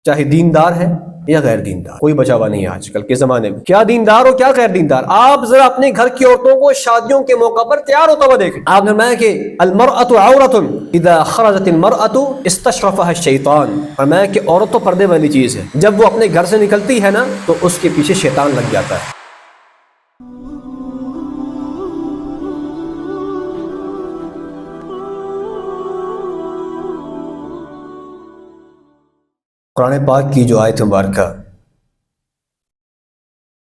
چاہے دیندار ہے یا غیر دیندار، کوئی بچا ہوا نہیں ہے آج کل کے زمانے میں، کیا دیندار ہو کیا غیر دیندار۔ آپ ذرا اپنے گھر کی عورتوں کو شادیوں کے موقع پر تیار ہوتا ہوا دیکھیں، آپ نے فرمایا کہ المرأۃ عورۃ اذا خرجت المرأۃ استشرفها الشیطان، فرمایا کہ عورت تو پردے والی چیز ہے، جب وہ اپنے گھر سے نکلتی ہے نا تو اس کے پیچھے شیطان لگ جاتا ہے۔ قرآن پاک کی جو آیت مبارکہ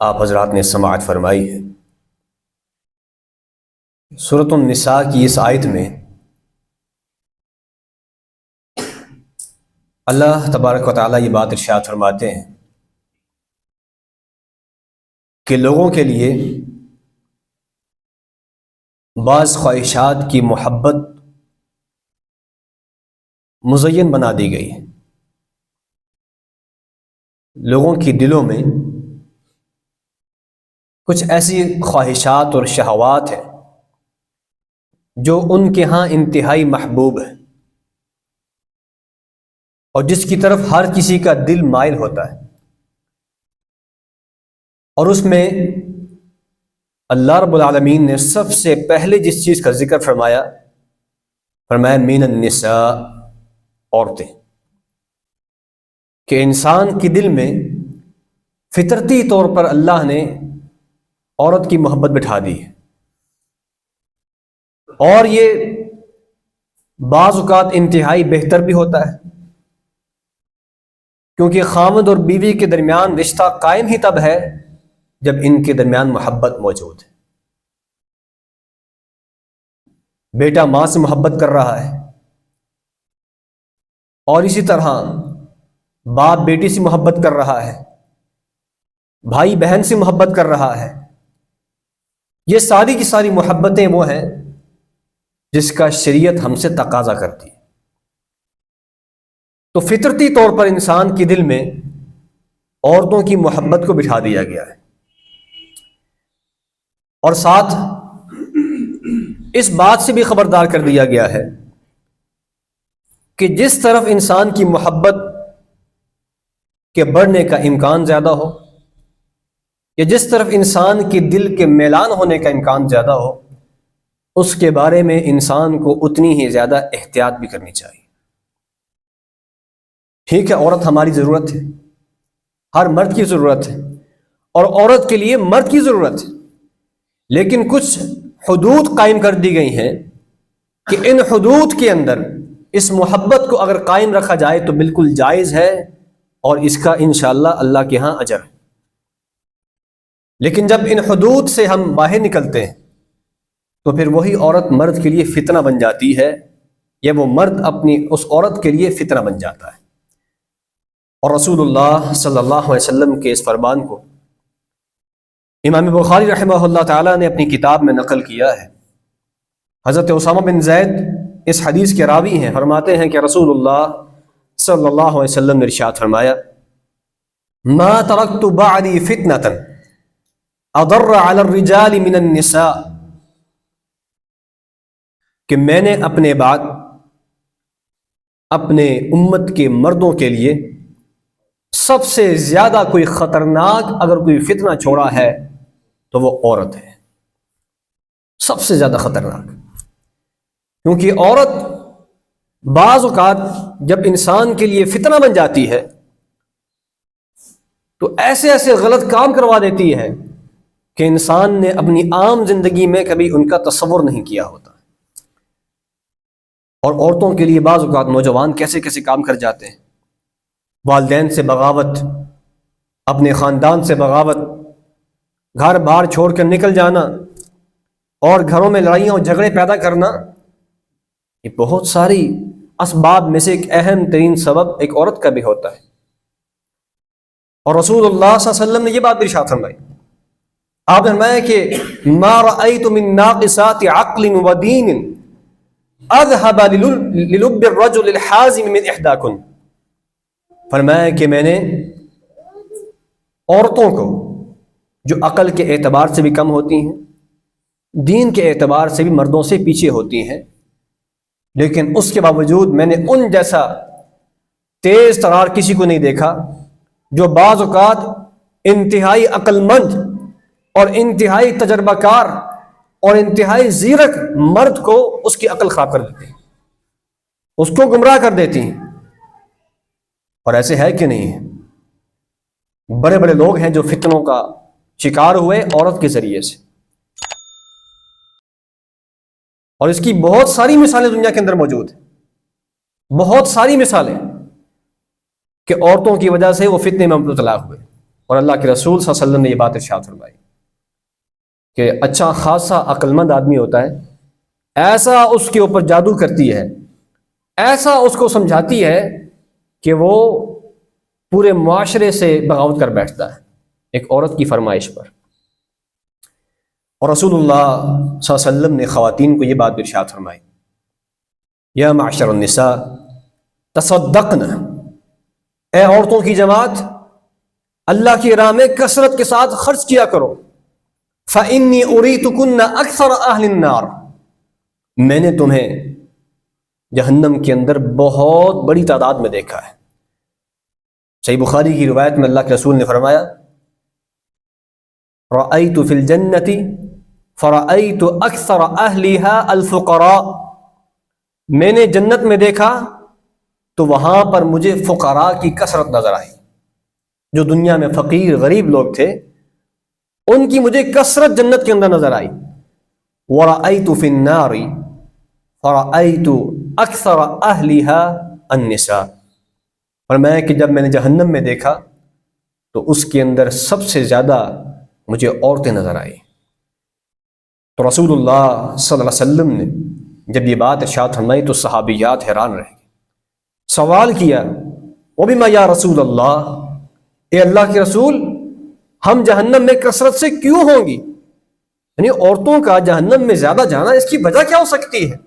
آپ حضرات نے سماعت فرمائی ہے، سورۃ النساء کی اس آیت میں اللہ تبارک و تعالیٰ یہ بات ارشاد فرماتے ہیں کہ لوگوں کے لیے بعض خواہشات کی محبت مزین بنا دی گئی ہے، لوگوں کی دلوں میں کچھ ایسی خواہشات اور شہوات ہیں جو ان کے ہاں انتہائی محبوب ہے اور جس کی طرف ہر کسی کا دل مائل ہوتا ہے، اور اس میں اللہ رب العالمین نے سب سے پہلے جس چیز کا ذکر فرمایا من النساء، عورتیں، کہ انسان کے دل میں فطرتی طور پر اللہ نے عورت کی محبت بٹھا دی ہے، اور یہ بعض اوقات انتہائی بہتر بھی ہوتا ہے، کیونکہ خاوند اور بیوی کے درمیان رشتہ قائم ہی تب ہے جب ان کے درمیان محبت موجود ہے۔ بیٹا ماں سے محبت کر رہا ہے، اور اسی طرح باپ بیٹی سے محبت کر رہا ہے، بھائی بہن سے محبت کر رہا ہے، یہ ساری کی ساری محبتیں وہ ہیں جس کا شریعت ہم سے تقاضا کرتی ہے۔ تو فطرتی طور پر انسان کے دل میں عورتوں کی محبت کو بٹھا دیا گیا ہے، اور ساتھ اس بات سے بھی خبردار کر دیا گیا ہے کہ جس طرف انسان کی محبت کے بڑھنے کا امکان زیادہ ہو، یا جس طرف انسان کے دل کے میلان ہونے کا امکان زیادہ ہو، اس کے بارے میں انسان کو اتنی ہی زیادہ احتیاط بھی کرنی چاہیے۔ ٹھیک ہے، عورت ہماری ضرورت ہے، ہر مرد کی ضرورت ہے، اور عورت کے لیے مرد کی ضرورت ہے، لیکن کچھ حدود قائم کر دی گئی ہیں کہ ان حدود کے اندر اس محبت کو اگر قائم رکھا جائے تو بالکل جائز ہے، اور اس کا انشاءاللہ اللہ کے ہاں اجر ہے۔ لیکن جب ان حدود سے ہم باہر نکلتے ہیں تو پھر وہی عورت مرد کے لیے فتنہ بن جاتی ہے، یا وہ مرد اپنی اس عورت کے لیے فتنہ بن جاتا ہے۔ اور رسول اللہ صلی اللہ علیہ وسلم کے اس فرمان کو امام بخاری رحمہ اللہ تعالیٰ نے اپنی کتاب میں نقل کیا ہے۔ حضرت اسامہ بن زید اس حدیث کے راوی ہیں، فرماتے ہیں کہ رسول اللہ صلی اللہ علیہ وسلم نے ارشاد فرمایا ما ترکت بعدی فتنة اضر علی الرجال من النساء، کہ میں نے اپنے بعد اپنے امت کے مردوں کے لیے سب سے زیادہ کوئی خطرناک اگر کوئی فتنہ چھوڑا ہے تو وہ عورت ہے، سب سے زیادہ خطرناک۔ کیونکہ عورت بعض اوقات جب انسان کے لیے فتنہ بن جاتی ہے تو ایسے ایسے غلط کام کروا دیتی ہے کہ انسان نے اپنی عام زندگی میں کبھی ان کا تصور نہیں کیا ہوتا۔ اور عورتوں کے لیے بعض اوقات نوجوان کیسے کیسے کام کر جاتے ہیں، والدین سے بغاوت، اپنے خاندان سے بغاوت، گھر بار چھوڑ کر نکل جانا، اور گھروں میں لڑائیاں اور جھگڑے پیدا کرنا، یہ بہت ساری اسباب میں سے ایک اہم ترین سبب ایک عورت کا بھی ہوتا ہے۔ اور رسول اللہ صلی اللہ علیہ وسلم نے یہ بات بھی ارشاد فرمائی، آپ نے فرمایا کہ ما رأیت من ناقصات عقل و دین اذهب للب الرجل الحازم من احداکن، فرمایا کہ میں نے عورتوں کو جو عقل کے اعتبار سے بھی کم ہوتی ہیں، دین کے اعتبار سے بھی مردوں سے پیچھے ہوتی ہیں، لیکن اس کے باوجود میں نے ان جیسا تیز ترار کسی کو نہیں دیکھا جو بعض اوقات انتہائی عقل مند اور انتہائی تجربہ کار اور انتہائی زیرک مرد کو اس کی عقل خراب کر دیتی ہیں، اس کو گمراہ کر دیتی ہیں۔ اور ایسے ہے کہ نہیں ہے، بڑے بڑے لوگ ہیں جو فتنوں کا شکار ہوئے عورت کے ذریعے سے، اور اس کی بہت ساری مثالیں دنیا کے اندر موجود ہیں، بہت ساری مثالیں کہ عورتوں کی وجہ سے وہ فتنے میں مبتلا ہوئے۔ اور اللہ کے رسول صلی اللہ علیہ وسلم نے یہ بات ارشاد فرمائی کہ اچھا خاصا عقل مند آدمی ہوتا ہے، ایسا اس کے اوپر جادو کرتی ہے، ایسا اس کو سمجھاتی ہے کہ وہ پورے معاشرے سے بغاوت کر بیٹھتا ہے ایک عورت کی فرمائش پر۔ اور رسول اللہ صلی اللہ علیہ وسلم نے خواتین کو یہ بات ارشاد فرمائی، یا معشر النساء تصدقن، اے عورتوں کی جماعت اللہ کی راہ میں کثرت کے ساتھ خرچ کیا کرو، فإنی اریتکن اکثر اہل النار، میں نے تمہیں جہنم کے اندر بہت بڑی تعداد میں دیکھا ہے۔ صحیح بخاری کی روایت میں اللہ کے رسول نے فرمایا، رأیت فی الجنۃ فرأیت اکثر اہلها الفقراء، میں نے جنت میں دیکھا تو وہاں پر مجھے فقراء کی کثرت نظر آئی، جو دنیا میں فقیر غریب لوگ تھے ان کی مجھے کثرت جنت کے اندر نظر آئی۔ ورأیت فی النار فرأیت اکثر اہلها النساء، اور کہ جب میں نے جہنم میں دیکھا تو اس کے اندر سب سے زیادہ مجھے عورتیں نظر آئی۔ تو رسول اللہ صلی اللہ علیہ وسلم نے جب یہ بات ارشاد فرمائی تو صحابیات حیران رہ گئے، سوال کیا، وَبِمَا یا رسول اللہ، اے اللہ کے رسول ہم جہنم میں کثرت سے کیوں ہوں گی؟ یعنی عورتوں کا جہنم میں زیادہ جانا اس کی وجہ کیا ہو سکتی ہے؟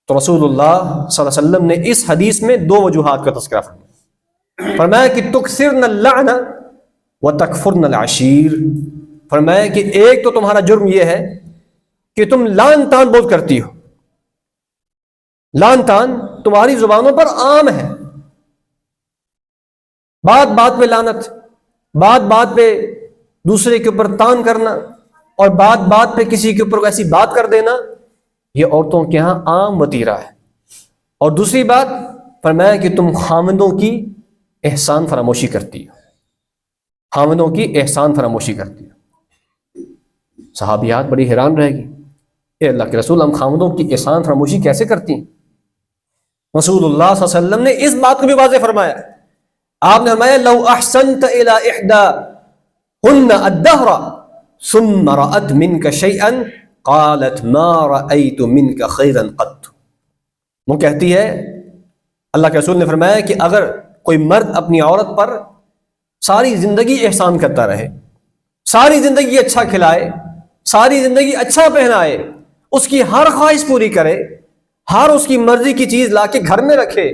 تو رسول اللہ صلی اللہ علیہ وسلم نے اس حدیث میں دو وجوہات کا تذکرہ فرمایا کہ تکثرن اللعن وتکفرن العشیر، فرمایا کہ ایک تو تمہارا جرم یہ ہے کہ تم لعن تان بہت کرتی ہو، لعن تان تمہاری زبانوں پر عام ہے، بات بات پہ لعنت، بات بات پہ دوسرے کے اوپر تان کرنا، اور بات بات پہ کسی کے اوپر ایسی بات کر دینا، یہ عورتوں کے ہاں عام وتیرہ ہے۔ اور دوسری بات فرمایا کہ تم خامندوں کی احسان فراموشی کرتی ہو، خامندوں کی احسان فراموشی کرتی ہو۔ صحابیات بڑی حیران رہ گئی، اے اللہ کے رسول ہم خامندوں کی احسان فراموشی کیسے کرتی ہیں؟ رسول اللہ صلی اللہ علیہ وسلم نے اس بات کو بھی واضح فرمایا، آپ نے فرمایا لو احسنت الى احداهن الدهر ثم رأت منك شيئا قالت ما رأيت منك خيرا قط، وہ کہتی ہے اللہ کے رسول نے فرمایا کہ اگر کوئی مرد اپنی عورت پر ساری زندگی احسان کرتا رہے، ساری زندگی اچھا کھلائے، ساری زندگی اچھا پہنائے، اس کی ہر خواہش پوری کرے، ہر اس کی مرضی کی چیز لا کے گھر میں رکھے،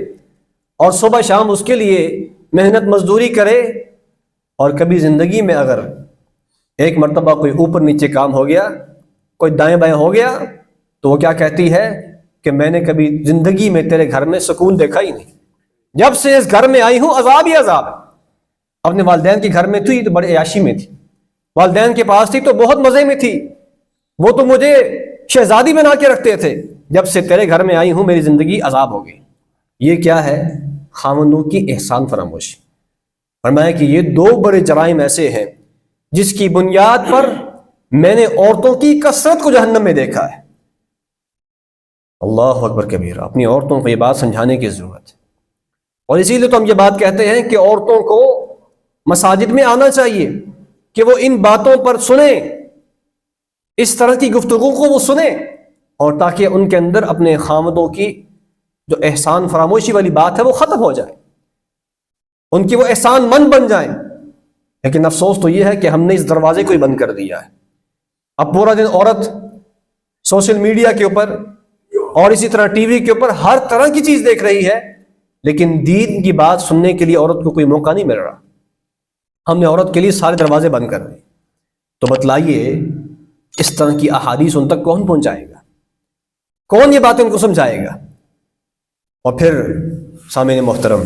اور صبح شام اس کے لیے محنت مزدوری کرے، اور کبھی زندگی میں اگر ایک مرتبہ کوئی اوپر نیچے کام ہو گیا، کوئی دائیں بائیں ہو گیا، تو وہ کیا کہتی ہے کہ میں نے کبھی زندگی میں تیرے گھر میں سکون دیکھا ہی نہیں، جب سے اس گھر میں آئی ہوں عذاب ہی عذاب ہے۔ اپنے والدین کے گھر میں تھی تو بڑے عیاشی میں تھی، والدین کے پاس تھی تو بہت مزے میں تھی، وہ تو مجھے شہزادی بنا کے رکھتے تھے، جب سے تیرے گھر میں آئی ہوں میری زندگی عذاب ہو گئی۔ یہ کیا ہے؟ خامندوں کی احسان فراموشی۔ فرمایا کہ یہ دو بڑے جرائم ایسے ہیں جس کی بنیاد پر میں نے عورتوں کی کثرت کو جہنم میں دیکھا ہے۔ اللہ اکبر کبیرہ، اپنی عورتوں کو یہ بات سمجھانے کی ضرورت ہے، اور اسی لیے تو ہم یہ بات کہتے ہیں کہ عورتوں کو مساجد میں آنا چاہیے کہ وہ ان باتوں پر سنیں، اس طرح کی گفتگو کو وہ سنیں، اور تاکہ ان کے اندر اپنے خامدوں کی جو احسان فراموشی والی بات ہے وہ ختم ہو جائے، ان کی وہ احسان مند بن جائیں۔ لیکن افسوس تو یہ ہے کہ ہم نے اس دروازے کو ہی بند کر دیا ہے۔ اب پورا دن عورت سوشل میڈیا کے اوپر اور اسی طرح ٹی وی کے اوپر ہر طرح کی چیز دیکھ رہی ہے، لیکن دین کی بات سننے کے لیے عورت کو کوئی موقع نہیں مل رہا۔ ہم نے عورت کے لیے سارے دروازے بند کر دیے۔ تو بتلائیے اس طرح کی احادیث ان تک کون پہنچائے گا؟ کون یہ باتیں ان کو سمجھائے گا؟ اور پھر سامعین محترم،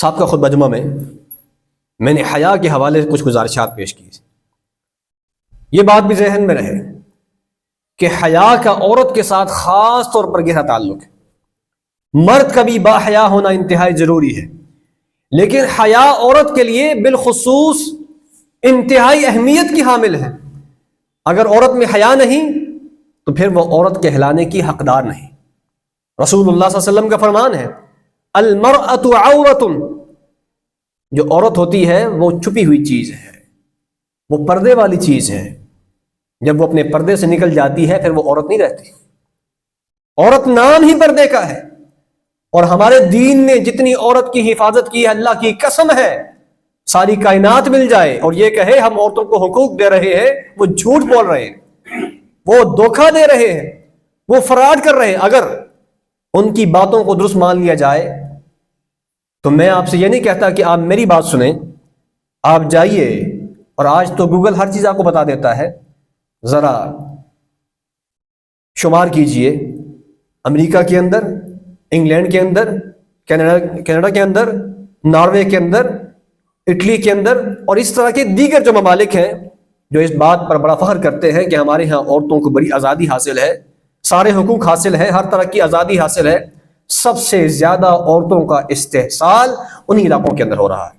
سابقہ خطبہ جمعہ میں نے حیا کے حوالے سے کچھ گزارشات پیش کی. یہ بات بھی ذہن میں رہے کہ حیا کا عورت کے ساتھ خاص طور پر گہرا تعلق ہے. مرد کا بھی باحیا ہونا انتہائی ضروری ہے، لیکن حیا عورت کے لیے بالخصوص انتہائی اہمیت کی حامل ہے. اگر عورت میں حیا نہیں تو پھر وہ عورت کہلانے کی حقدار نہیں. رسول اللہ صلی اللہ علیہ وسلم کا فرمان ہے المرأۃ عورۃ، جو عورت ہوتی ہے وہ چھپی ہوئی چیز ہے، وہ پردے والی چیز ہے. جب وہ اپنے پردے سے نکل جاتی ہے پھر وہ عورت نہیں رہتی. عورت نام ہی پردے کا ہے، اور ہمارے دین نے جتنی عورت کی حفاظت کی ہے، اللہ کی قسم ہے ساری کائنات مل جائے اور یہ کہے ہم عورتوں کو حقوق دے رہے ہیں، وہ جھوٹ بول رہے ہیں، وہ دھوکہ دے رہے ہیں، وہ فراڈ کر رہے ہیں. اگر ان کی باتوں کو درست مان لیا جائے تو میں آپ سے یہ نہیں کہتا کہ آپ میری بات سنیں، آپ جائیے، اور آج تو گوگل ہر چیز آپ کو بتا دیتا ہے، ذرا شمار کیجئے امریکہ کے اندر، انگلینڈ کے اندر، کینیڈا کے اندر، ناروے کے اندر، اٹلی کے اندر، اور اس طرح کے دیگر جو ممالک ہیں جو اس بات پر بڑا فخر کرتے ہیں کہ ہمارے ہاں عورتوں کو بڑی آزادی حاصل ہے، سارے حقوق حاصل ہے، ہر طرح کی آزادی حاصل ہے. سب سے زیادہ عورتوں کا استحصال انہی علاقوں کے اندر ہو رہا ہے.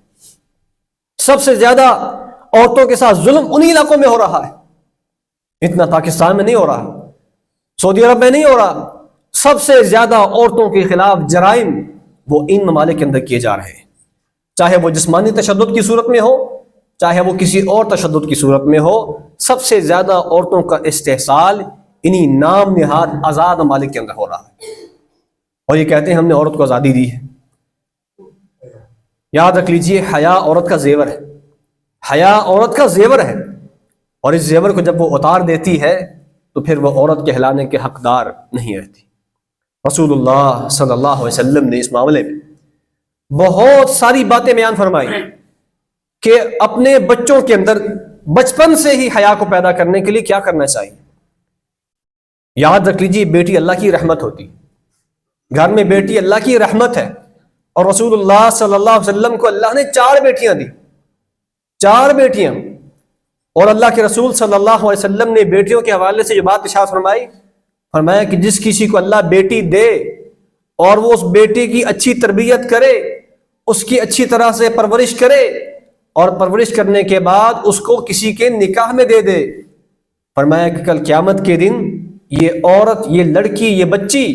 سب سے زیادہ عورتوں کے ساتھ ظلم انہی علاقوں میں ہو رہا ہے. اتنا پاکستان میں نہیں ہو رہا، سعودی عرب میں نہیں ہو رہا. سب سے زیادہ عورتوں کے خلاف جرائم وہ ان ممالک کے اندر کیے جا رہے ہیں، چاہے وہ جسمانی تشدد کی صورت میں ہو، چاہے وہ کسی اور تشدد کی صورت میں ہو. سب سے زیادہ عورتوں کا استحصال انہی نام نہاد آزاد ممالک کے اندر ہو رہا ہے، اور یہ کہتے ہیں ہم نے عورت کو آزادی دی ہے. یاد رکھ لیجئے حیا عورت کا زیور ہے، حیا عورت کا زیور ہے، اور اس زیور کو جب وہ اتار دیتی ہے تو پھر وہ عورت کہلانے کے حقدار نہیں رہتی. رسول اللہ صلی اللہ علیہ وسلم نے اس معاملے میں بہت ساری باتیں بیان فرمائی کہ اپنے بچوں کے اندر بچپن سے ہی حیا کو پیدا کرنے کے لیے کیا کرنا چاہیے. یاد رکھ لیجیے بیٹی اللہ کی رحمت ہوتی، گھر میں بیٹی اللہ کی رحمت ہے، اور رسول اللہ صلی اللہ علیہ وسلم کو اللہ نے 4 بیٹیاں دی، 4 بیٹیاں. اور اللہ کے رسول صلی اللہ علیہ وسلم نے بیٹیوں کے حوالے سے جو بات ارشاد فرمائی، فرمایا کہ جس کسی کو اللہ بیٹی دے اور وہ اس بیٹی کی اچھی تربیت کرے، اس کی اچھی طرح سے پرورش کرے، اور پرورش کرنے کے بعد اس کو کسی کے نکاح میں دے دے، فرمایا کہ کل قیامت کے دن یہ عورت، یہ لڑکی، یہ بچی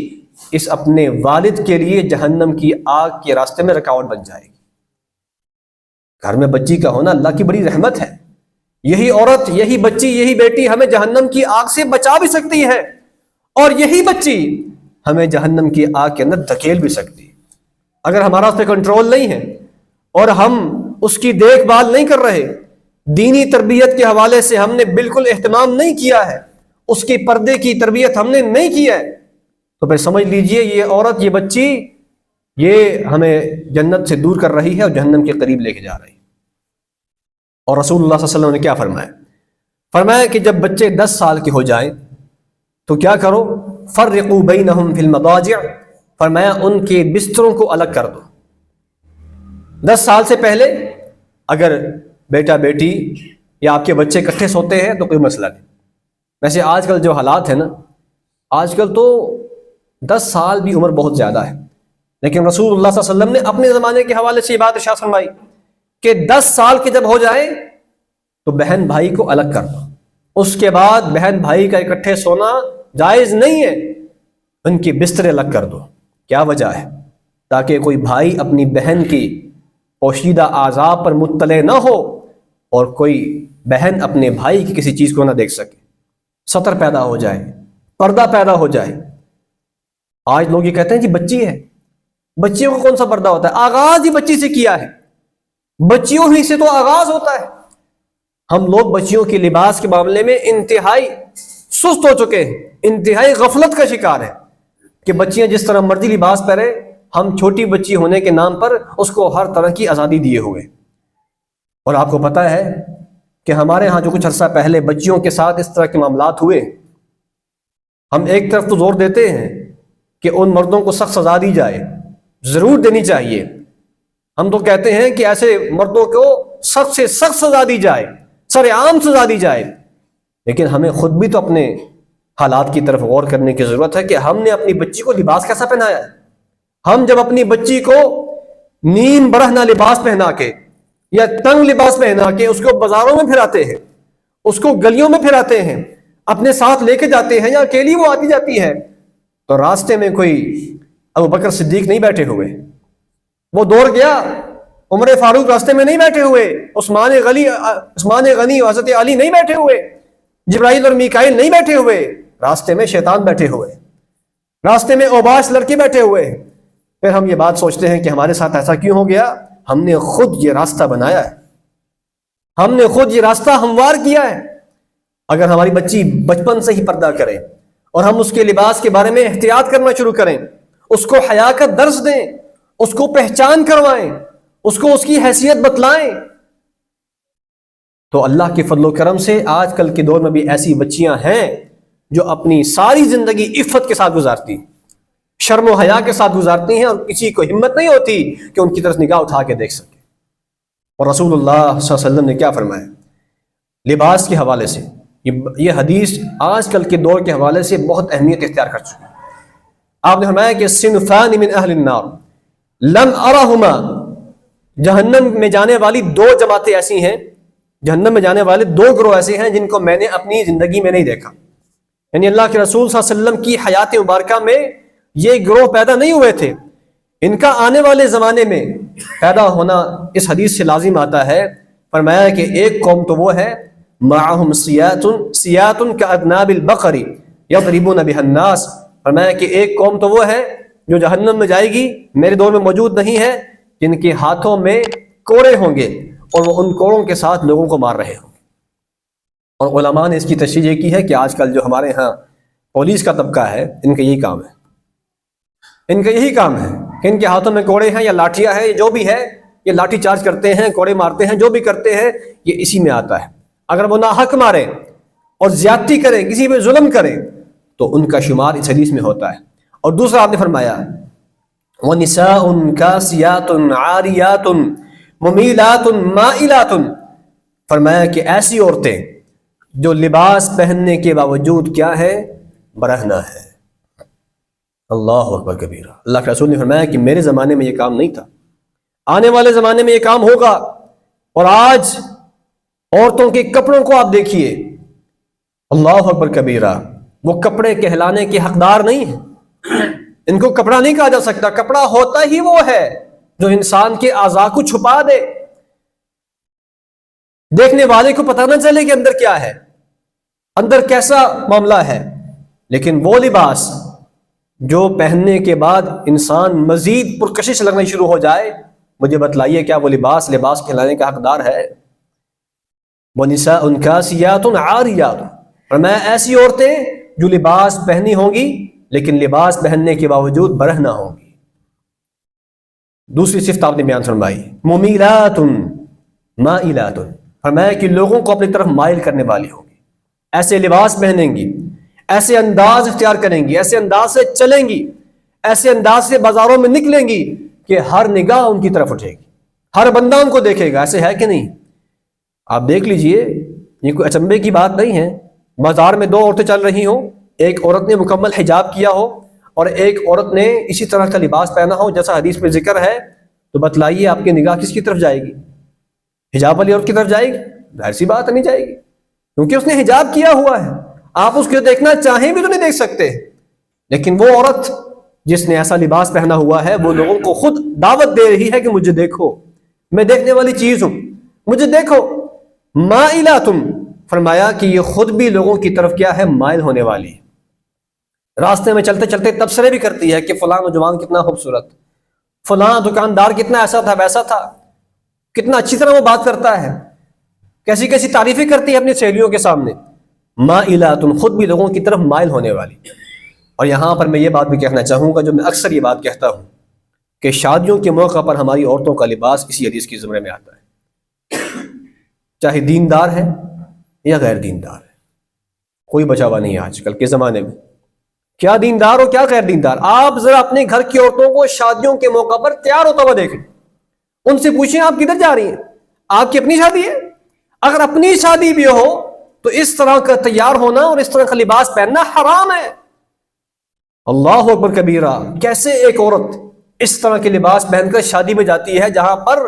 اس اپنے والد کے لیے جہنم کی آگ کے راستے میں رکاوٹ بن جائے گی. گھر میں بچی کا ہونا اللہ کی بڑی رحمت ہے. یہی عورت، یہی بچی، یہی بیٹی ہمیں جہنم کی آگ سے بچا بھی سکتی ہے، اور یہی بچی ہمیں جہنم کی آگ کے اندر دھکیل بھی سکتی ہے. اگر ہمارا اس پہ کنٹرول نہیں ہے اور ہم اس کی دیکھ بھال نہیں کر رہے، دینی تربیت کے حوالے سے ہم نے بالکل اہتمام نہیں کیا ہے، اس کی پردے کی تربیت ہم نے نہیں کی ہے، تو پھر سمجھ لیجئے یہ عورت، یہ بچی، یہ ہمیں جنت سے دور کر رہی ہے اور جہنم کے قریب لے کے جا رہی ہے. اور رسول اللہ صلی اللہ علیہ وسلم نے کیا فرمایا؟ فرمایا کہ جب بچے 10 سال کے ہو جائیں تو کیا کرو؟ فرقوا بینہم فی المضاجع، فرمایا ان کے بستروں کو الگ کر دو. 10 سال سے پہلے اگر بیٹا بیٹی یا آپ کے بچے اکٹھے سوتے ہیں تو کوئی مسئلہ نہیں. ویسے آج کل جو حالات ہیں نا، آج کل تو 10 سال بھی عمر بہت زیادہ ہے، لیکن رسول اللہ صلی اللہ علیہ وسلم نے اپنے زمانے کے حوالے سے یہ بات ارشاد فرمائی کہ 10 سال کے جب ہو جائیں تو بہن بھائی کو الگ کر دو. اس کے بعد بہن بھائی کا اکٹھے سونا جائز نہیں ہے، ان کی بستر الگ کر دو. کیا وجہ ہے؟ تاکہ کوئی بھائی اپنی بہن کی پوشیدہ اعضاء پر مطلع نہ ہو اور کوئی بہن اپنے بھائی کی کسی چیز کو نہ دیکھ سکے. ستر پیدا ہو جائے، پردہ پیدا ہو جائے. آج لوگ یہ کہتے ہیں کہ بچی ہے، بچیوں کو کون سا پردہ ہوتا ہے؟ آغاز ہی بچی سے کیا ہے، بچیوں ہی سے تو آغاز ہوتا ہے. ہم لوگ بچیوں کے لباس کے معاملے میں انتہائی سست ہو چکے ہیں، انتہائی غفلت کا شکار ہے کہ بچیاں جس طرح مرضی لباس پہنے، ہم چھوٹی بچی ہونے کے نام پر اس کو ہر طرح کی آزادی دیے ہوئے. اور آپ کو پتہ ہے کہ ہمارے ہاں جو کچھ عرصہ پہلے بچیوں کے ساتھ اس طرح کے معاملات ہوئے، ہم ایک طرف تو زور دیتے ہیں کہ ان مردوں کو سخت سزا دی جائے، ضرور دینی چاہیے، ہم تو کہتے ہیں کہ ایسے مردوں کو سخت سے سخت سزا دی جائے، سر عام سزا دی جائے، لیکن ہمیں خود بھی تو اپنے حالات کی طرف غور کرنے کی ضرورت ہے کہ ہم نے اپنی بچی کو لباس کیسا پہنایا ہے۔ ہم جب اپنی بچی کو نیم برہنہ لباس پہنا کے یا تنگ لباس پہنا کے اس کو بازاروں میں پھراتے ہیں، اس کو گلیوں میں پھراتے ہیں، اپنے ساتھ لے کے جاتے ہیں، یا اکیلی وہ آتی جاتی ہے، تو راستے میں کوئی ابو بکر صدیق نہیں بیٹھے ہوئے، وہ دوڑ گیا، عمر فاروق راستے میں نہیں بیٹھے ہوئے، عثمان غنی اور حضرت علی نہیں بیٹھے ہوئے، جبرائیل اور میکائیل نہیں بیٹھے ہوئے، راستے میں شیطان بیٹھے ہوئے، راستے میں اوباش لڑکے بیٹھے ہوئے۔ پھر ہم یہ بات سوچتے ہیں کہ ہمارے ساتھ ایسا کیوں ہو گیا؟ ہم نے خود یہ راستہ بنایا ہے، ہم نے خود یہ راستہ ہموار کیا ہے۔ اگر ہماری بچی بچپن سے ہی پردہ کرے اور ہم اس کے لباس کے بارے میں احتیاط کرنا شروع کریں، اس کو حیا کا درس دیں، اس کو پہچان کروائیں، اس کو اس کی حیثیت بتلائیں، تو اللہ کے فضل و کرم سے آج کل کے دور میں بھی ایسی بچیاں ہیں جو اپنی ساری زندگی عفت کے ساتھ گزارتی ہیں، شرم و حیا کے ساتھ گزارتی ہیں، اور کسی کو ہمت نہیں ہوتی کہ ان کی طرف نگاہ اٹھا کے دیکھ سکے۔ اور رسول اللہ صلی اللہ علیہ وسلم نے کیا فرمایا لباس کے حوالے سے؟ یہ حدیث آج کل کے دور کے حوالے سے بہت اہمیت اختیار کر چکی ہے۔ آپ نے فرمایا کہ صنفان من اہل النار لم ارہما، جہنم میں جانے والی دو جماعتیں ایسی ہیں، جہنم میں جانے والے دو گروہ ایسے ہیں جن کو میں نے اپنی زندگی میں نہیں دیکھا۔ یعنی اللہ کے رسول صلی اللہ علیہ وسلم کی حیات مبارکہ میں یہ گروہ پیدا نہیں ہوئے تھے، ان کا آنے والے زمانے میں پیدا ہونا اس حدیث سے لازم آتا ہے۔ فرمایا کہ ایک قوم تو وہ ہے معہم سیات کاذناب البقر یضربون بها الناس، فرمایا کہ ایک قوم تو وہ ہے جو جہنم میں جائے گی، میرے دور میں موجود نہیں ہے، جن کے ہاتھوں میں کوڑے ہوں گے اور وہ ان کوڑوں کے ساتھ لوگوں کو مار رہے ہوں گے۔ اور علماء نے اس کی تشریح یہ کی ہے کہ آج کل جو ہمارے ہاں پولیس کا طبقہ ہے، ان کا یہی کام ہے، ان کا یہی کام ہے کہ ان کے ہاتھوں میں کوڑے ہیں یا لاٹھیاں ہیں، جو بھی ہے، یہ لاٹھی چارج کرتے ہیں، کوڑے مارتے ہیں، جو بھی کرتے ہیں یہ اسی میں آتا ہے۔ اگر وہ ناحق ماریں اور زیادتی کریں، کسی پہ ظلم کریں، تو ان کا شمار اس حدیث میں ہوتا ہے۔ اور دوسرا آپ نے فرمایا وَنِسَاءٌ كَاسِيَاتٌ عَارِيَاتٌ مُمِيلَاتٌ مَائِلَاتٌ، فرمایا کہ ایسی عورتیں جو لباس پہننے کے باوجود کیا ہے؟ برہنہ ہے۔ اللہ اکبر کبیرہ۔ اللہ کے رسول نے فرمایا کہ میرے زمانے میں یہ کام نہیں تھا، آنے والے زمانے میں یہ کام ہوگا۔ اور آج عورتوں کے کپڑوں کو آپ دیکھیے، اللہ اکبر کبیرہ، وہ کپڑے کہلانے کے حقدار نہیں ہیں، ان کو کپڑا نہیں کہا جا سکتا۔ کپڑا ہوتا ہی وہ ہے جو انسان کے اعضاء کو چھپا دے، دیکھنے والے کو پتہ نہ چلے کہ اندر کیا ہے، اندر کیسا معاملہ ہے۔ لیکن وہ لباس جو پہننے کے بعد انسان مزید پرکشش لگنا شروع ہو جائے، مجھے بتلائیے کیا وہ لباس کہلانے کا حقدار ہے؟ وَنِسَاءٌ كَاسِيَاتٌ عَارِيَاتٌ، فرمایا ایسی عورتیں جو لباس پہنی ہوں گی لیکن لباس پہننے کے باوجود برہنہ ہوں گی۔ دوسری صفت آپ نے بیان فرمائی مُمِيلَاتٌ مَائِلَاتٌ، فرمایا کہ لوگوں کو اپنی طرف مائل کرنے والی ہوں گی، ایسے لباس پہنیں گی، ایسے انداز اختیار کریں گی، ایسے انداز سے چلیں گی، ایسے انداز سے بازاروں میں نکلیں گی کہ ہر نگاہ ان کی طرف اٹھے گی، ہر بندہ ان کو دیکھے گا۔ ایسے ہے کہ نہیں؟ آپ دیکھ لیجئے، یہ کوئی اچنبے کی بات نہیں ہے۔ بازار میں دو عورتیں چل رہی ہوں، ایک عورت نے مکمل حجاب کیا ہو اور ایک عورت نے اسی طرح کا لباس پہنا ہو جیسا حدیث میں ذکر ہے، تو بتلائیے آپ کی نگاہ کس کی طرف جائے گی؟ حجاب والی عورت کی طرف جائے گی؟ ظاہر سی بات نہیں جائے گی، کیونکہ اس نے حجاب کیا ہوا ہے۔ آپ اس کو دیکھنا چاہیں بھی تو نہیں دیکھ سکتے۔ لیکن وہ عورت جس نے ایسا لباس پہنا ہوا ہے، وہ لوگوں کو خود دعوت دے رہی ہے کہ مجھے دیکھو، میں دیکھنے والی چیز ہوں، مجھے دیکھو۔ مائلاتم، فرمایا کہ یہ خود بھی لوگوں کی طرف کیا ہے؟ مائل ہونے والی ہے۔ راستے میں چلتے چلتے تبصرے بھی کرتی ہے کہ فلاں نوجوان کتنا خوبصورت، فلاں دکاندار کتنا ایسا تھا ویسا تھا، کتنا اچھی طرح وہ بات کرتا ہے، کیسی کیسی تعریفیں کرتی ہے اپنی سہیلیوں کے سامنے۔ مائلاتن، خود بھی لوگوں کی طرف مائل ہونے والی۔ اور یہاں پر میں یہ بات بھی کہنا چاہوں گا، جو میں اکثر یہ بات کہتا ہوں، کہ شادیوں کے موقع پر ہماری عورتوں کا لباس اسی حدیث کی زمرے میں آتا ہے، چاہے دیندار ہے یا غیر دیندار ہے، کوئی بچا ہوا نہیں ہے آج کل کے زمانے میں، کیا دیندار ہو کیا غیر دیندار۔ آپ ذرا اپنے گھر کی عورتوں کو شادیوں کے موقع پر تیار ہوتا ہوا دیکھیں، ان سے پوچھیں آپ کدھر جا رہی ہیں، آپ کی اپنی شادی ہے؟ اگر اپنی شادی بھی ہو تو اس طرح کا تیار ہونا اور اس طرح کا لباس پہننا حرام ہے۔ اللہ اکبر کبیرہ، کیسے ایک عورت اس طرح کے لباس پہن کر شادی میں جاتی ہے جہاں پر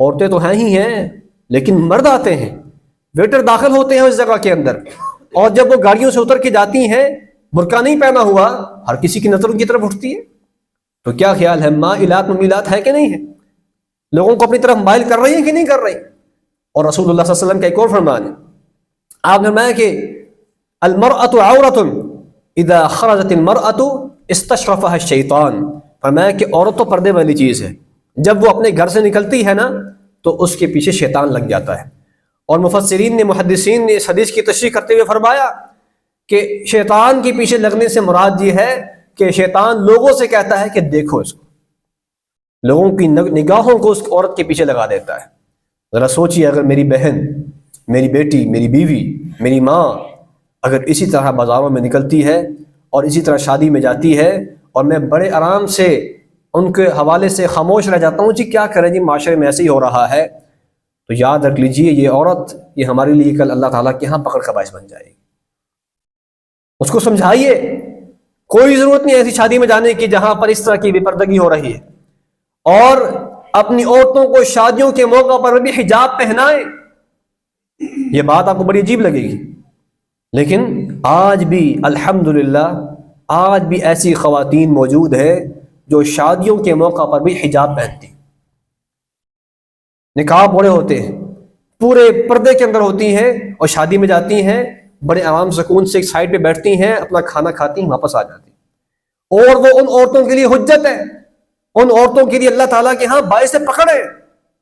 عورتیں تو ہیں ہی ہیں لیکن مرد آتے ہیں، ویٹر داخل ہوتے ہیں اس جگہ کے اندر، اور جب وہ گاڑیوں سے اتر کے جاتی ہیں برقع نہیں پہنا ہوا، ہر کسی کی نظر ان کی طرف اٹھتی ہے۔ تو کیا خیال ہے، مائلات ممیلات ہے کہ نہیں ہے؟ لوگوں کو اپنی طرف مائل کر رہی ہیں کہ نہیں کر رہی؟ اور رسول اللہ صلی اللہ علیہ وسلم کا ایک اور فرمان ہے، آپ نے فرمایا کہ المرأة عورة اذا خرجت المرأة استشرفها الشیطان، فرمایا کہ عورت تو پردے والی چیز ہے، جب وہ اپنے گھر سے نکلتی ہے نا تو اس کے پیچھے شیطان لگ جاتا ہے۔ اور مفسرین نے، محدثین نے اس حدیث کی تشریح کرتے ہوئے فرمایا کہ شیطان کے پیچھے لگنے سے مراد یہ ہے کہ شیطان لوگوں سے کہتا ہے کہ دیکھو اس کو، لوگوں کی نگاہوں کو اس عورت کے پیچھے لگا دیتا ہے۔ ذرا سوچیے، اگر میری بہن، میری بیٹی، میری بیوی، میری ماں اگر اسی طرح بازاروں میں نکلتی ہے اور اسی طرح شادی میں جاتی ہے اور میں بڑے آرام سے ان کے حوالے سے خاموش رہ جاتا ہوں، جی کیا کریں جی معاشرے میں ایسے ہی ہو رہا ہے، تو یاد رکھ لیجئے یہ عورت یہ ہمارے لیے کل اللہ تعالیٰ کے ہاں پکڑ کا باعث بن جائے گی۔ اس کو سمجھائیے، کوئی ضرورت نہیں ایسی شادی میں جانے کی جہاں پر اس طرح کی بے پردگی ہو رہی ہے، اور اپنی عورتوں کو شادیوں کے موقع پر بھی حجاب پہنائیں۔ یہ بات آپ کو بڑی عجیب لگے گی، لیکن آج بھی الحمدللہ آج بھی ایسی خواتین موجود ہیں جو شادیوں کے موقع پر بھی حجاب پہنتی، نقاب اوڑھے ہوتے ہیں، پورے پردے کے اندر ہوتی ہیں اور شادی میں جاتی ہیں، بڑے آرام سکون سے ایک سائڈ پہ بیٹھتی ہیں، اپنا کھانا کھاتی ہیں، واپس آ جاتی ہیں۔ اور وہ ان عورتوں کے لیے حجت ہے، ان عورتوں کے لیے اللہ تعالیٰ کے ہاں باعث پکڑ ہے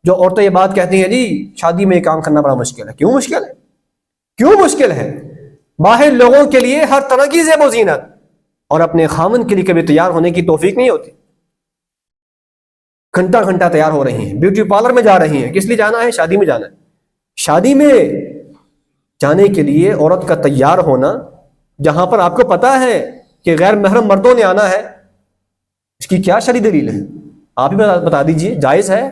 جو عورتیں یہ بات کہتی ہیں جی شادی میں یہ کام کرنا بڑا مشکل ہے۔ کیوں مشکل ہے؟ کیوں مشکل ہے؟ باہر لوگوں کے لیے ہر طرح کی زیب و زینت، اور اپنے خامن کے لیے کبھی تیار ہونے کی توفیق نہیں ہوتی۔ گھنٹہ گھنٹہ تیار ہو رہی ہیں، بیوٹی پارلر میں جا رہی ہیں، کس لیے جانا ہے؟ شادی میں جانا ہے۔ شادی میں جانے کے لیے عورت کا تیار ہونا، جہاں پر آپ کو پتا ہے کہ غیر محرم مردوں نے آنا ہے، اس کی کیا شرعی دلیل ہے؟ آپ ہی بتا دیجئے، جائز ہے،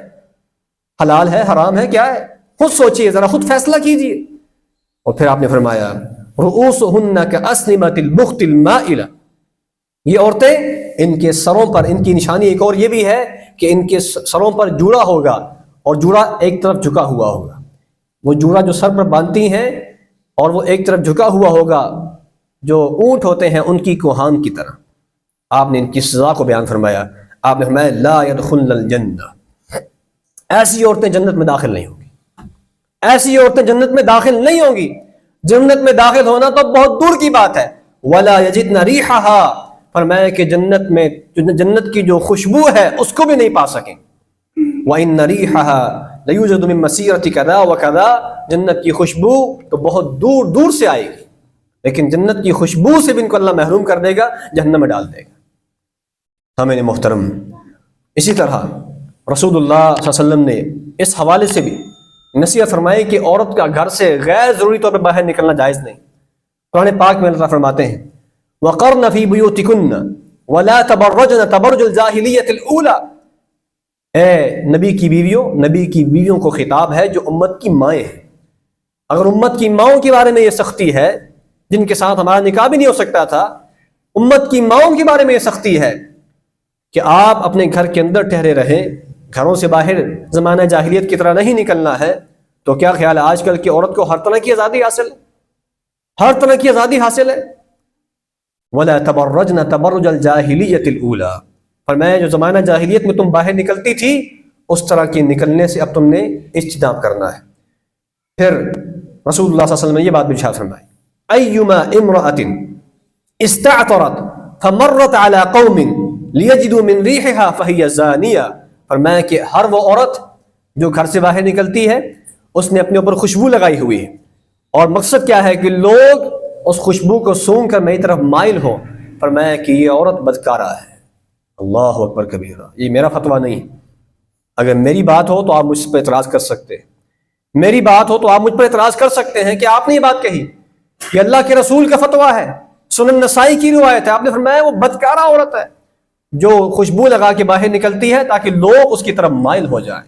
حلال ہے، حرام ہے، کیا ہے؟ خود سوچئے، ذرا خود فیصلہ کیجئے۔ اور پھر آپ نے فرمایا رؤوسہن کأسنمۃ البخت المائلہ، یہ عورتیں ان کے سروں پر، ان کی نشانی ایک اور یہ بھی ہے کہ ان کے سروں پر جوڑا ہوگا، اور جوڑا ایک طرف جھکا ہوا ہوگا۔ وہ جوڑا جو سر پر باندھتی ہیں اور وہ ایک طرف جھکا ہوا ہوگا، جو اونٹ ہوتے ہیں ان کی کوہان کی طرح۔ آپ نے ان کی سزا کو بیان فرمایا، آپ نے فرمایا لا يدخلن الجنہ، ایسی عورتیں جنت میں داخل نہیں ہوں گی، ایسی عورتیں جنت میں داخل نہیں ہوں گی۔ جنت میں داخل ہونا تو بہت دور کی بات ہے، ولا یجدن ریحھا، فرمایا کہ جنت میں جنت کی جو خوشبو ہے اس کو بھی نہیں پا سکیں۔ وَإِنَّ رِيحَهَا لَيُوجَدُ مِن مَّسِيرَةِ كَذَا وَكَذَا، جنت کی خوشبو تو بہت دور دور سے آئے گی، لیکن جنت کی خوشبو سے بھی ان کو اللہ محروم کر دے گا، جہنم میں ڈال دے گا۔ سامعین محترم، اسی طرح رسول اللہ صلی اللہ علیہ وسلم نے اس حوالے سے بھی نصیحت فرمائی کہ عورت کا گھر سے غیر ضروری طور پہ باہر نکلنا جائز نہیں۔ قرآن پاک میں اللہ فرماتے ہیں وَقَرْنَ فِي بُيُوتِكُنَّ وَلَا تَبَرَّجْنَ تَبَرُّجَ الْجَاهِلِيَّةِ الْأُولَى، اے نبی کی بیویوں، نبی کی بیویوں کو خطاب ہے جو امت کی مائیں ہیں۔ اگر امت کی ماؤں کے بارے میں یہ سختی ہے جن کے ساتھ ہمارا نکاح بھی نہیں ہو سکتا تھا، امت کی ماؤں کے بارے میں یہ سختی ہے کہ آپ اپنے گھر کے اندر ٹھہرے رہیں، گھروں سے باہر زمانہ جاہلیت کی طرح نہیں نکلنا ہے، تو کیا خیال ہے آج کل کی عورت کو ہر طرح کی آزادی حاصل ہے، ہر طرح کی آزادی حاصل ہے۔ وَلَا تَبَرَّجْنَ تَبَرُّجَ الْجَاهِلِيَّةِ الْأُولَى، فرمایا جو زمانہ جاہلیت میں تم باہر نکلتی تھی اس طرح کے نکلنے سے اب تم نے اجتناب کرنا ہے۔ پھر رسول اللہ صلی اللہ علیہ وسلم نے یہ بات بھی ارشاد فرمائی أَيُّمَا امْرَأَةٍ اسْتَعْطَرَتْ فَمَرَّتْ عَلَى قَوْمٍ لِيَجِدُوا مِنْ رِيحِهَا فَهِيَ زَانِيَةٌ، فرمایا کہ ہر وہ عورت جو گھر سے باہر نکلتی ہے اس نے اپنے اوپر خوشبو لگائی ہوئی ہے، اور مقصد کیا ہے کہ لوگ اس خوشبو کو سونگ کر میری طرف مائل ہو، فرمایا کہ یہ عورت بدکارہ ہے۔ اللہ اکبر کبیرہ، یہ میرا فتویٰ نہیں، اگر میری بات ہو تو آپ مجھ پر اعتراض کر سکتے ہیں، میری بات ہو تو آپ مجھ پر اعتراض کر سکتے ہیں کہ آپ نے یہ بات کہی، یہ اللہ کے رسول کا فتویٰ ہے، سنن نسائی کی روایت ہے، آپ نے فرمایا وہ بدکارہ عورت ہے۔ جو خوشبو لگا کے باہر نکلتی ہے تاکہ لوگ اس کی طرف مائل ہو جائیں.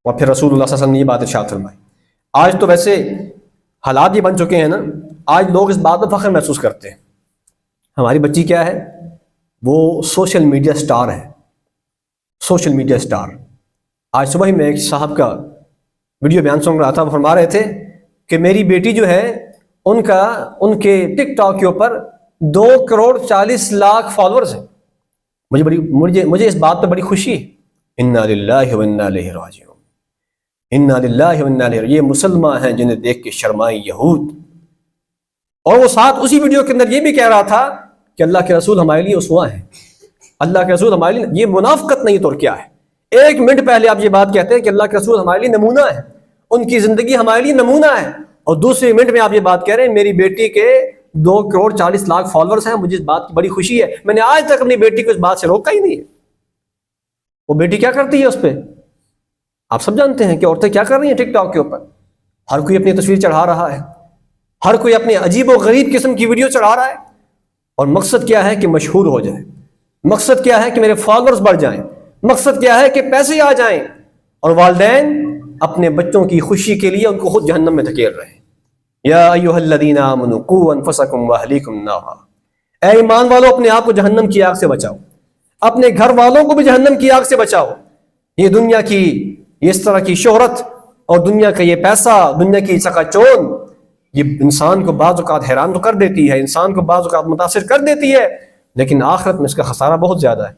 اور پھر رسول اللہ صلی اللہ علیہ وسلم نے یہ بات ارشاد فرمائی. آج تو ویسے حالات یہ بن چکے ہیں نا, آج لوگ اس بات پر فخر محسوس کرتے ہیں. ہماری بچی کیا ہے, وہ سوشل میڈیا سٹار ہے, سوشل میڈیا سٹار. آج صبح ہی میں ایک صاحب کا ویڈیو بیان سن رہا تھا, وہ فرما رہے تھے کہ میری بیٹی جو ہے ان کے ٹک ٹاک کے اوپر 2,40,00,000 فالورز ہیں. مجھے اس بات پہ بڑی خوشی ہے. انا للہ و انا الیہ راجعون, انا للہ و انا الیہ. یہ مسلمان ہیں جنہیں دیکھ کے شرمائیں یہود. اور وہ ساتھ اسی ویڈیو کے اندر یہ بھی کہہ رہا تھا کہ اللہ کے رسول ہمارے لیے اسوہ ہیں, اللہ کے رسول ہمارے لیے. یہ منافقت نہیں تو کیا ہے؟ 1 منٹ پہلے آپ یہ بات کہتے ہیں کہ اللہ کے رسول ہمارے لیے نمونہ ہے, ان کی زندگی ہمارے لیے نمونہ ہے, اور دوسرے منٹ میں آپ یہ بات کہہ رہے ہیں میری بیٹی کے 2,40,00,000 فالورز ہیں. مجھے اس بات کی بڑی خوشی ہے. میں نے آج تک اپنی بیٹی کو اس بات سے روکا ہی نہیں ہے. وہ بیٹی کیا کرتی ہے اس پہ آپ سب جانتے ہیں کہ عورتیں کیا کر رہی ہیں ٹک ٹاک کے اوپر. ہر کوئی اپنی تصویر چڑھا رہا ہے, ہر کوئی اپنی عجیب و غریب قسم کی ویڈیو چڑھا رہا ہے, اور مقصد کیا ہے کہ مشہور ہو جائے, مقصد کیا ہے کہ میرے فالورز بڑھ جائیں, مقصد کیا ہے کہ پیسے آ جائیں, اور والدین اپنے بچوں کی خوشی کے لیے ان کو خود جہنم میں دھکیل رہے ہیں. یا ایھا الذین آمنوا قوا انفسکم واہلیکم نارا. اے ایمان والو, اپنے آپ کو جہنم کی آگ سے بچاؤ, اپنے گھر والوں کو بھی جہنم کی آگ سے بچاؤ. یہ دنیا کی اس طرح کی شہرت اور دنیا کا یہ پیسہ, دنیا کی چکا چون, یہ انسان کو بعض اوقات حیران تو کر دیتی ہے, انسان کو بعض اوقات متاثر کر دیتی ہے, لیکن آخرت میں اس کا خسارہ بہت زیادہ ہے.